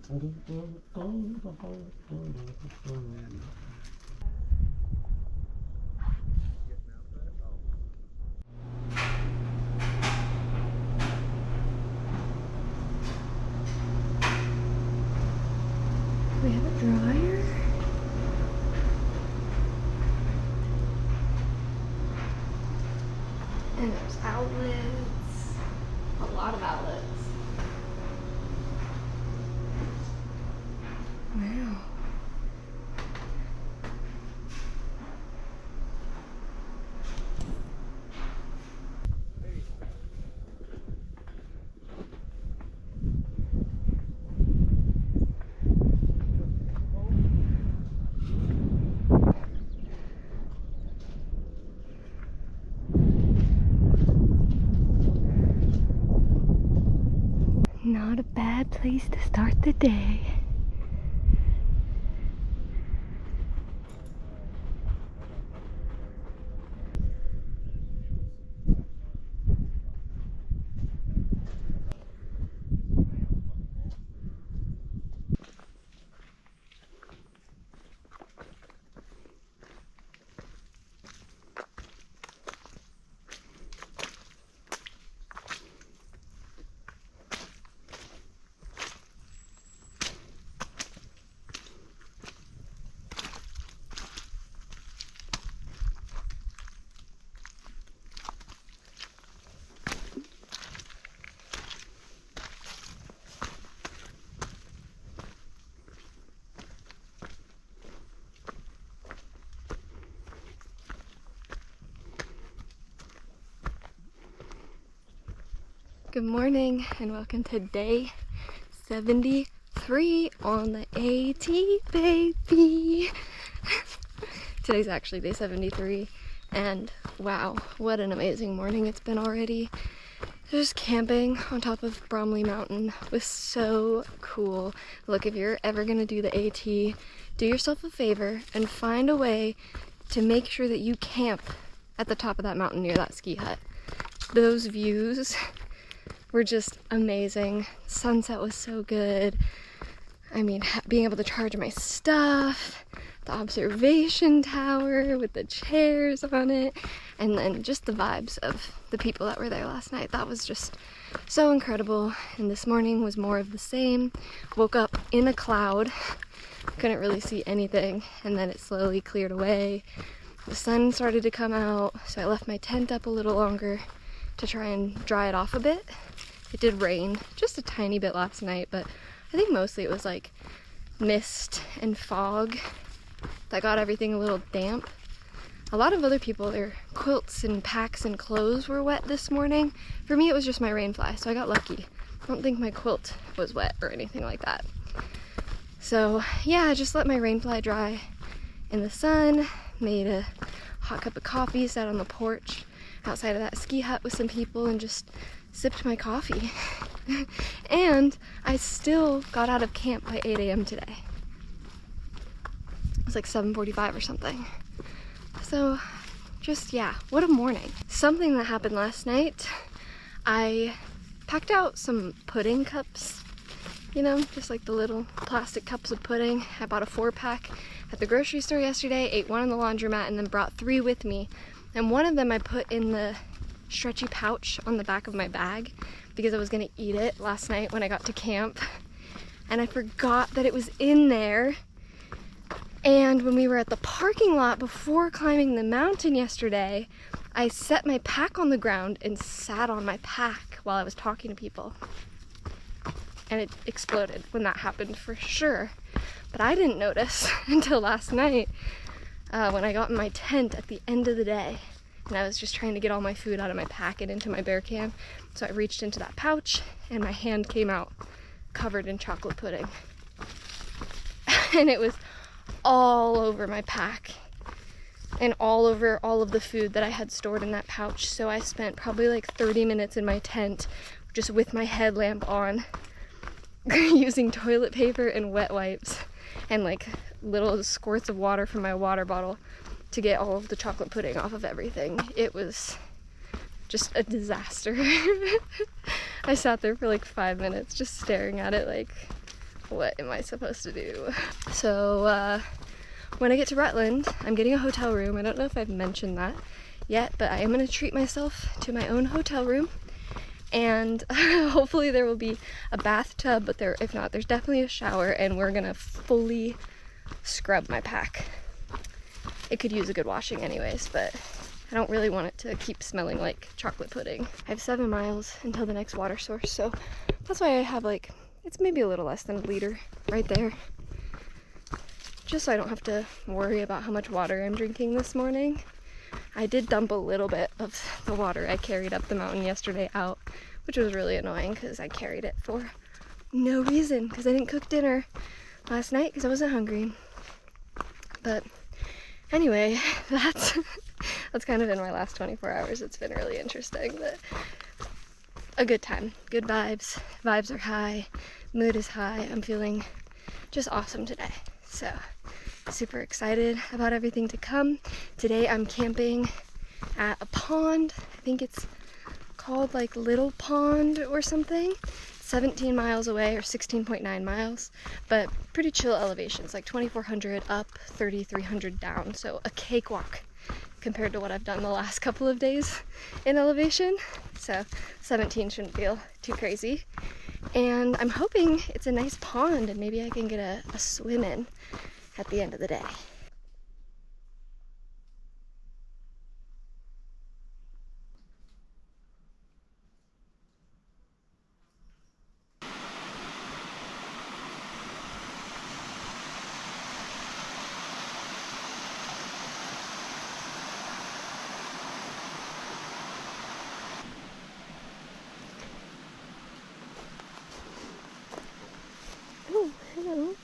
We have a dryer. And there's outlets. A lot of outlets. Wow. Not a bad place to start the day. Good morning and welcome to day 73 on the AT, baby. Today's actually day 73 and wow, what an amazing morning it's been already. Just camping on top of Bromley Mountain was so cool. Look, if you're ever gonna do the AT, do yourself a favor and find a way to make sure that you camp at the top of that mountain near that ski hut. Those views were just amazing. Sunset was so good. I mean, being able to charge my stuff, the observation tower with the chairs on it, and then just the vibes of the people that were there last night. That was just so incredible. And this morning was more of the same. Woke up in a cloud, couldn't really see anything, and then it slowly cleared away. The sun started to come out, so I left my tent up a little longer to try and dry it off a bit. It did rain just a tiny bit last night, but I think mostly it was like mist and fog that got everything a little damp. A lot of other people, their quilts and packs and clothes were wet this morning. For me, it was just my rain fly, so I got lucky. I don't think my quilt was wet or anything like that. So yeah, I just let my rain fly dry in the sun, made a hot cup of coffee, sat on the porch outside of that ski hut with some people and just sipped my coffee. And I still got out of camp by 8 a.m. today. It was like 7:45 or something. So just, yeah, what a morning. Something that happened last night, I packed out some pudding cups, you know, just like the little plastic cups of pudding. I bought a 4-pack at the grocery store yesterday, ate one in the laundromat, and then brought 3 with me. And one of them I put in the stretchy pouch on the back of my bag because I was gonna eat it last night when I got to camp. And I forgot that it was in there. And when we were at the parking lot before climbing the mountain yesterday, I set my pack on the ground and sat on my pack while I was talking to people. And it exploded when that happened for sure. But I didn't notice until last night when I got in my tent at the end of the day. And I was just trying to get all my food out of my pack and into my bear can. So I reached into that pouch and my hand came out covered in chocolate pudding. And it was all over my pack and all over all of the food that I had stored in that pouch. So I spent probably like 30 minutes in my tent just with my headlamp on using toilet paper and wet wipes and like little squirts of water from my water bottle to get all of the chocolate pudding off of everything. It was just a disaster. I sat there for like 5 minutes just staring at it like, what am I supposed to do? So when I get to Rutland, I'm getting a hotel room. I don't know if I've mentioned that yet, but I am going to treat myself to my own hotel room. And hopefully there will be a bathtub, but if not, there's definitely a shower, and we're going to fully scrub my pack. It could use a good washing anyways, but I don't really want it to keep smelling like chocolate pudding. I have 7 miles until the next water source, so that's why I have like, it's maybe a little less than a liter right there. Just so I don't have to worry about how much water I'm drinking this morning. I did dump a little bit of the water I carried up the mountain yesterday out, which was really annoying because I carried it for no reason, because I didn't cook dinner last night because I wasn't hungry. But anyway, that's kind of been my last 24 hours. It's been really interesting, but a good time. Good vibes. Vibes are high. Mood is high. I'm feeling just awesome today. So super excited about everything to come. Today I'm camping at a pond. I think it's called like Little Pond or something. 17 miles away, or 16.9 miles, but pretty chill elevations, like 2,400 up, 3,300 down, so a cakewalk compared to what I've done the last couple of days in elevation. So 17 shouldn't feel too crazy. And I'm hoping it's a nice pond and maybe I can get a swim in at the end of the day. Oh, hello.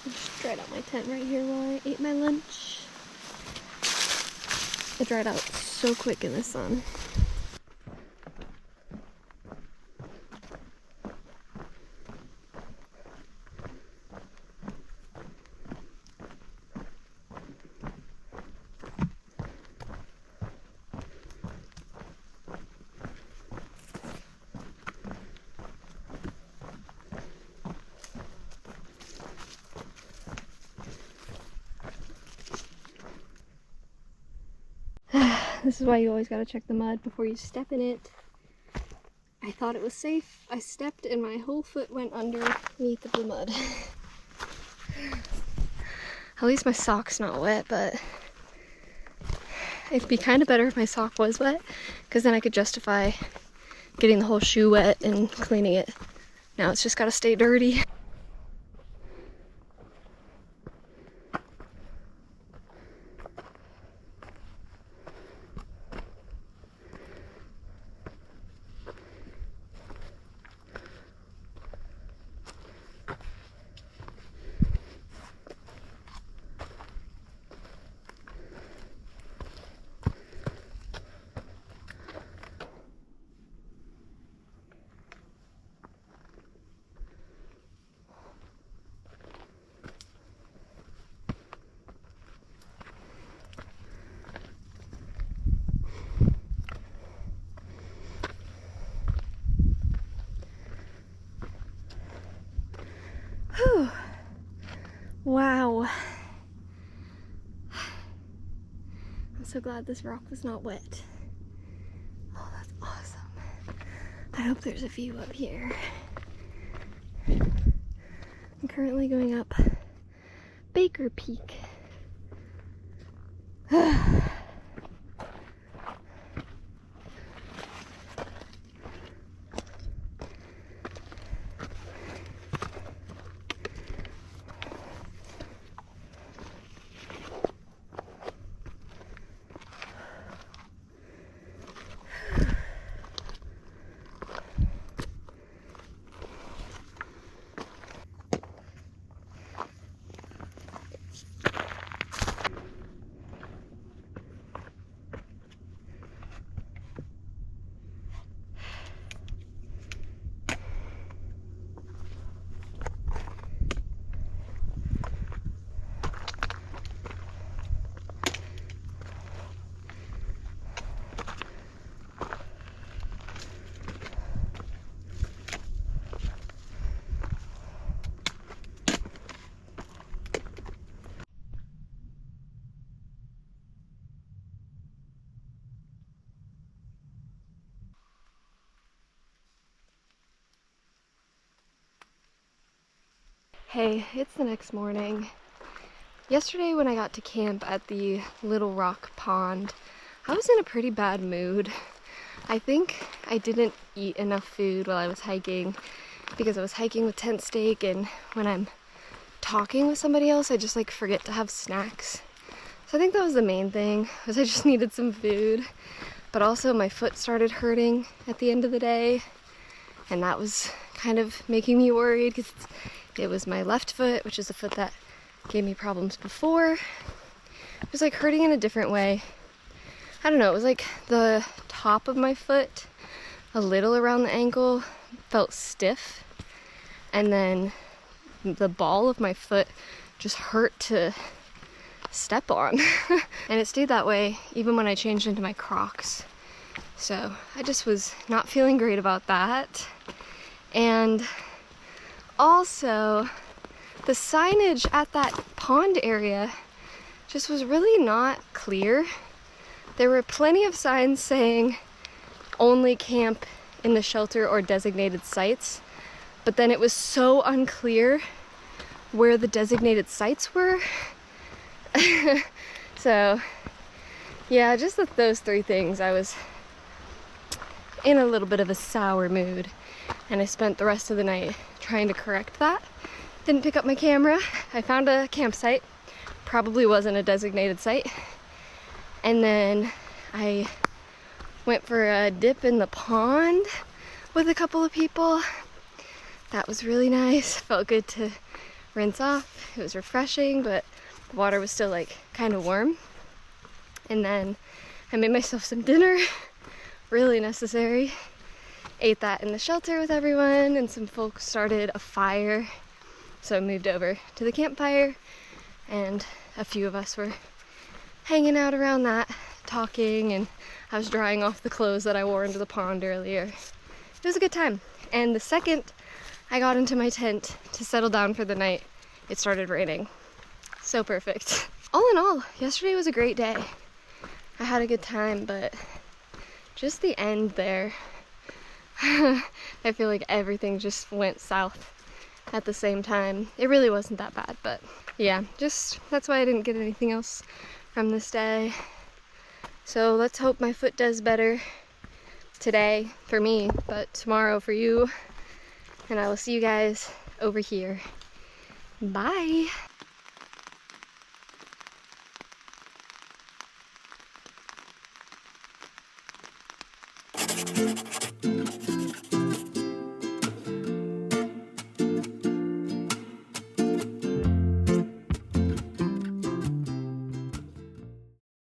I just dried out my tent right here while I ate my lunch. It dried out so quick in the sun. This is why you always gotta check the mud before you step in it. I thought it was safe. I stepped and my whole foot went underneath the mud. At least my sock's not wet, but it'd be kind of better if my sock was wet, because then I could justify getting the whole shoe wet and cleaning it. Now it's just gotta stay dirty. Whew. Wow. I'm so glad this rock was not wet. Oh, that's awesome. I hope there's a view up here. I'm currently going up Baker Peak. Hey, it's the next morning. Yesterday when I got to camp at the Little Rock Pond, I was in a pretty bad mood. I think I didn't eat enough food while I was hiking because I was hiking with tent stake, and when I'm talking with somebody else, I just like forget to have snacks. So I think that was the main thing, was I just needed some food. But also my foot started hurting at the end of the day, and that was kind of making me worried because it was my left foot, which is the foot that gave me problems before. It was like hurting in a different way. I don't know, it was like the top of my foot, a little around the ankle, felt stiff, and then the ball of my foot just hurt to step on. And it stayed that way even when I changed into my Crocs. So I just was not feeling great about that. And also, the signage at that pond area just was really not clear. There were plenty of signs saying only camp in the shelter or designated sites, but then it was so unclear where the designated sites were. So yeah, just with those three things, I was in a little bit of a sour mood, and I spent the rest of the night trying to correct that. Didn't pick up my camera. I found a campsite, probably wasn't a designated site, and then I went for a dip in the pond with a couple of people. That was really nice. Felt good to rinse off. It was refreshing, but the water was still like kind of warm. And then I made myself some dinner, really necessary. Ate that in the shelter with everyone, and some folks started a fire. So I moved over to the campfire, and a few of us were hanging out around that, talking, and I was drying off the clothes that I wore into the pond earlier. It was a good time. And the second I got into my tent to settle down for the night, it started raining. So perfect. All in all, yesterday was a great day. I had a good time, but just the end there, I feel like everything just went south at the same time. It really wasn't that bad, but yeah, just that's why I didn't get anything else from this day. So let's hope my foot does better today for me, but tomorrow for you. And I will see you guys over here. Bye.